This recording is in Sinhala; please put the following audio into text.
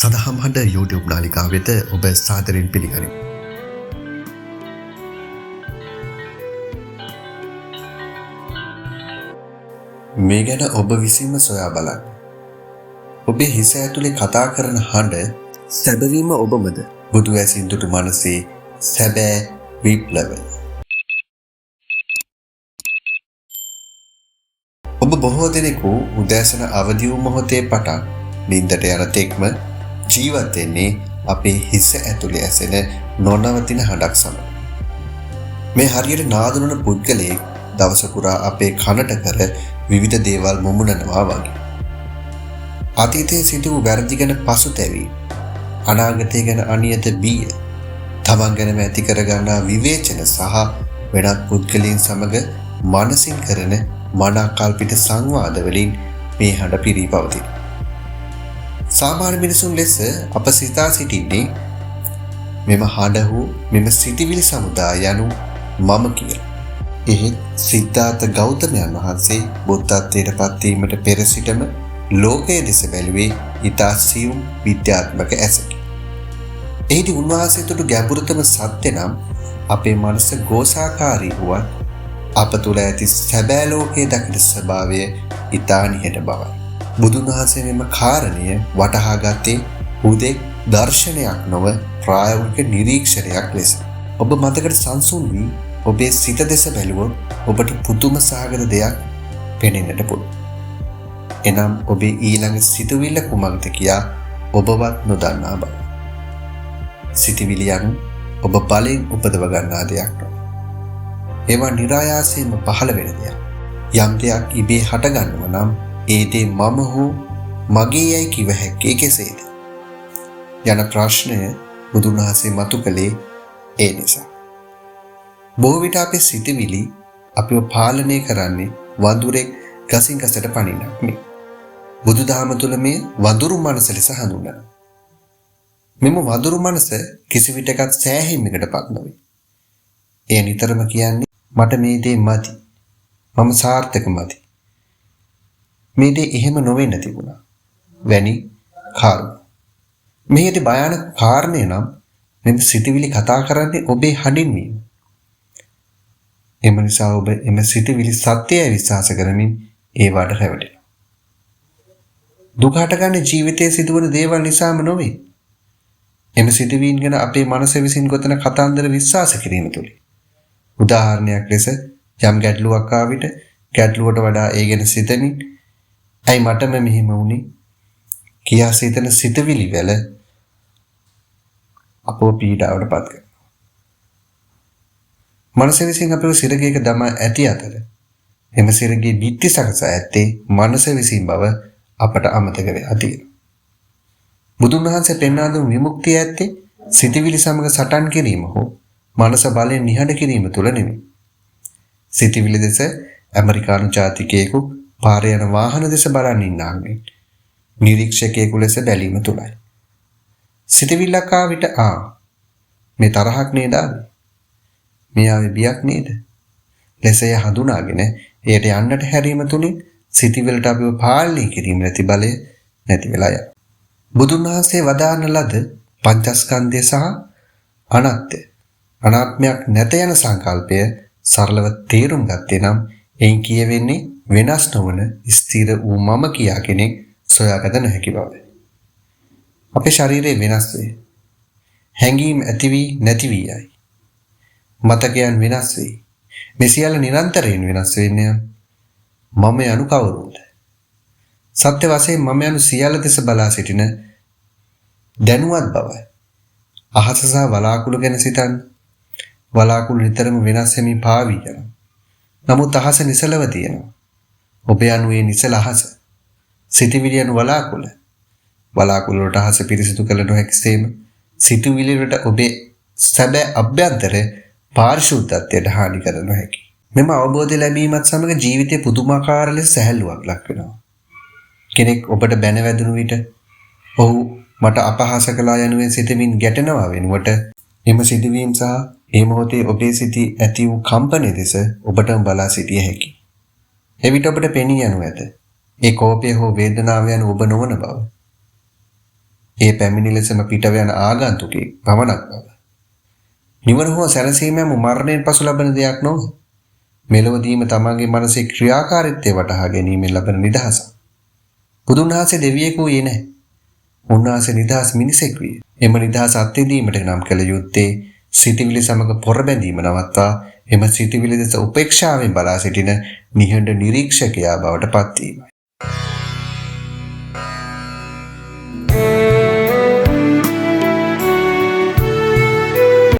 සදහම් හඬ YouTube නාලිකාව වෙත ඔබ සාදරයෙන් පිළිගනිමු. මේ ගැන ඔබ විසින්ම සොයා බලන්න. ඔබේ හිස ඇතුලේ කතා කරන හඬ සැබවින්ම ඔබමද? බුදු ඇසින් දුටු මනසේ සැබෑ විප්ලවය. ඔබ බොහෝ දෙනෙකු උදෑසන අවදි වූ මොහොතේ පටන් නිින්දට යන තෙක්ම ජීවත් වෙන්නේ අපේ හිස ඇතුලේ ඇසෙන නොනවතින හඬක් සමග. මේ හරියට නාදුනන පුද්ගලයෙක් දවස පුරා අපේ කනට කර විවිධ දේවල් මුමුණනවා වගේ. අතීතයේ සිදු වූ වැරදි ගැන පසුතැවී, අනාගතය ගැන අනියත බිය, තමන් ගැනම ඇති කරගන්නා විවේචන සහ වෙනත් පුද්ගලයන් සමග මනසින් කරන මනාකල්පිත සංවාද වලින් මේ හඬ පිරී පවතී. සාමාන්‍ය මිනිසුන් ලෙස අප සිතා සිටින්නේ මෙම හඬ වූ මෙම සිටිවිලි සමුදාය යනු මම කියලා. එහෙත් සිද්ධාර්ථ ගෞතමයන් වහන්සේ බුද්ධත්වයට පත්වීමට පෙර සිටම ලෝකයේ දෙස බැලුවේ ඉතා සියුම් විද්‍යාත්මක ඇසකි. එහිදී උන්වහන්සේ තුටු ගැඹුරුතම සත්‍ය නම් අපේ මනස ගෝසාකාරී වුවත් අප තුළ ඇති සැබෑ ලෝකයේ දකින ස්වභාවය ඉතා නිහඬ බවයි. බුදුන් වහන්සේ මෙම කාරණය වටහා ගත්තේ හුදෙක් දර්ශනයක් නොව ප්‍රායෝගික නිරීක්ෂණයක් ලෙස. ඔබ මතකට සංසුන් වී ඔබේ සිත දෙස බැලුවොත් ඔබට පුදුම සහගත දෙයක් පෙනෙන්නට පුළුවන්. එනම් ඔබේ ඊළඟ සිතුවිල්ල කුමක්ද කියා ඔබවත් නොදන්නා බව. සිතුවිලි යනු ඔබ බලෙන් උපදව ගන්නා දෙයක් නොවේ. ඒවා નિરાයාසයෙන්ම පහළ වෙන දෙයක්. යම් දෙයක් ඉබේ හටගන්නවා නම් ඒ දේ මම හෝ මගේ යයි කිව හැක්කේ කෙසේද යන ප්‍රශ්නය බුදුන් වහන්සේ මතු කළේ ඒ නිසා. බොහෝ විට අපේ සිතුවිලි අපිව පාලනය කරන්නේ වඳුරෙක් ගසින් ගසට පනින්නක් නෙවෙයි. බුදුදහම තුළ මේ වඳුරු මනස ලෙස හඳුන්වනවා. මෙම වඳුරු මනස කිසි විටකත් සෑහීමකටපත් නොවේ. එය නිතරම කියන්නේ මට මේ දේ මදි. මම සාර්ථක මදි. මේ දේ එහෙම නොවෙන්න තිබුණා. වැනි කාරණා. මේකේ භයානක කාරණේ නම් මෙම සිතුවිලි කතා කරන්නේ ඔබේ හඬින් වීම. එම නිසා ඔබ එම සිතුවිලි සත්‍යය විශ්වාස කරමින් ඒවට රැවටෙනවා. දුක හටගන්නේ ජීවිතයේ සිදුවන දේවල් නිසාම නොවේ. එම සිතුවීන් ගැන අපේ මනස විසින් ගොතන කතාන්දර විශ්වාස කිරීම තුලින්. උදාහරණයක් ලෙස යම් ගැටලුවක් ආ විට ගැටලුවට වඩා ඒ ගැන සිතමින් ඇයි මටම මෙහෙම වුනේ කියා සිතන සිතුවිලි වල අපෝ පීඩාවට පත් කරනවා. මනස විසින් අපේ සිරගයක දමා ඇති අතර එම සිරගේ බිත්ති සකසා ඇත්තේ මනස විසින් බව අපට අමතක වෙලා තියෙනවා. බුදුන් වහන්සේ පෙන්වා දුන් විමුක්තිය ඇත්තේ සිතුවිලි සමග සටන් කිරීම හෝ මනස බලයෙන් නිහඬ කිරීම තුල නෙමෙයි. සිතුවිලි දෙස ඇමරිකානු ජාතිකයෙකු පාරේ යන වාහන දෙස බලන් ඉන්නාගේ නිරීක්ෂකයෙකු ලෙස බැලීම තුලයි. සිතුවිල්ලක් ආ විට මේ තරහක් නේද ආවේ? මේ ආවේ බියක් නේද? ලෙසය හඳුනාගෙන එයට යන්නට හැරීම තුලින් සිතුවිල්ලට අපිව පාලනය කිරීම නැති බලය නැති වෙලා යනවා. බුදුන් වහන්සේ වදාන ලද පංචස්කන්ධය සහ අනාත්මයක් නැත යන සංකල්පය සරලව තේරුම් ගත්තේ නම් එයින් කියවෙන්නේ වෙනස් නොවන ස්ථිර වූ මම කියා කෙනෙක් සොයාගත නොහැකි බවයි. අපේ ශරීරය වෙනස් වේ. හැඟීම් ඇති වී නැති වී යයි. මතකයන් වෙනස් වේ. මේ සියල්ල නිරන්තරයෙන් වෙනස් වෙන්නේ මම යනු කවුරුද? සත්‍ය වශයෙන් මම යනු සියල්ල දෙස බලා සිටින දැනුවත් බවයි. අහස සහ වලාකුළු ගැන සිතන්න. වලාකුළු නිතරම වෙනස් වෙමින් පාවී යනවා. නමුත් අහස නිසලව තියෙනවා. ඔබ යනුවේ නිසල අහස. සිතුවිලි යනු වලාකුළ. වලාකුළු වලට අහස පිරිසිදු කළ නොහැකිසේම සිතුවිලි වලට ඔබේ සැබෑ අභ්‍යන්තර පාරිශුද්ධත්වයට හානි කර නොහැකි. මෙම අවබෝධය ලැබීමත් සමග ජීවිතයේ පුදුමාකාර ලෙස සැහැල්ලුවක් ලක් වෙනවා. කෙනෙක් ඔබට බැන වැදුණු විට ඔහු මට අපහාස කළා යනුවෙන් සිතමින් ගැටෙනවා වෙනුවට එම සිදුවීම් සහ ඒ මොහොතේ ඔබේ සිතී ඇති වූ කම්පනය දෙස ඔබටම බලා සිටිය හැකියි. එවිට ඔබට පෙනී යනු ඇත. ඒ කෝපය හෝ වේදනාව යන ඔබ නොවන බව. ඒ පැමිණි ලෙසම පිටව යන ආගන්තුකෙක් පමණක් බව. නිවන හෝ සැනසීමම මරණයෙන් පසු ලබන දෙයක් නොවේ. මෙලොවදීම තමන්ගේ මනසේ ක්‍රියාකාරීත්වය වටහා ගැනීමෙන් ලබන නිදහස. බුදුන් වහන්සේ දෙවියෙකු වූයේ නැහැ. උන්වහන්සේ නිදහස් මිනිසෙක් විය. එම නිදහස අත්විඳීමට නම් කළ යුත්තේ සිතවිලි සමග පොරබැඳීම නවත්වා එම සිතවිලි දෙස උපේක්ෂාවෙන් බලා සිටින නිහඬ නිරීක්ෂකයා බවට පත්වීමයි.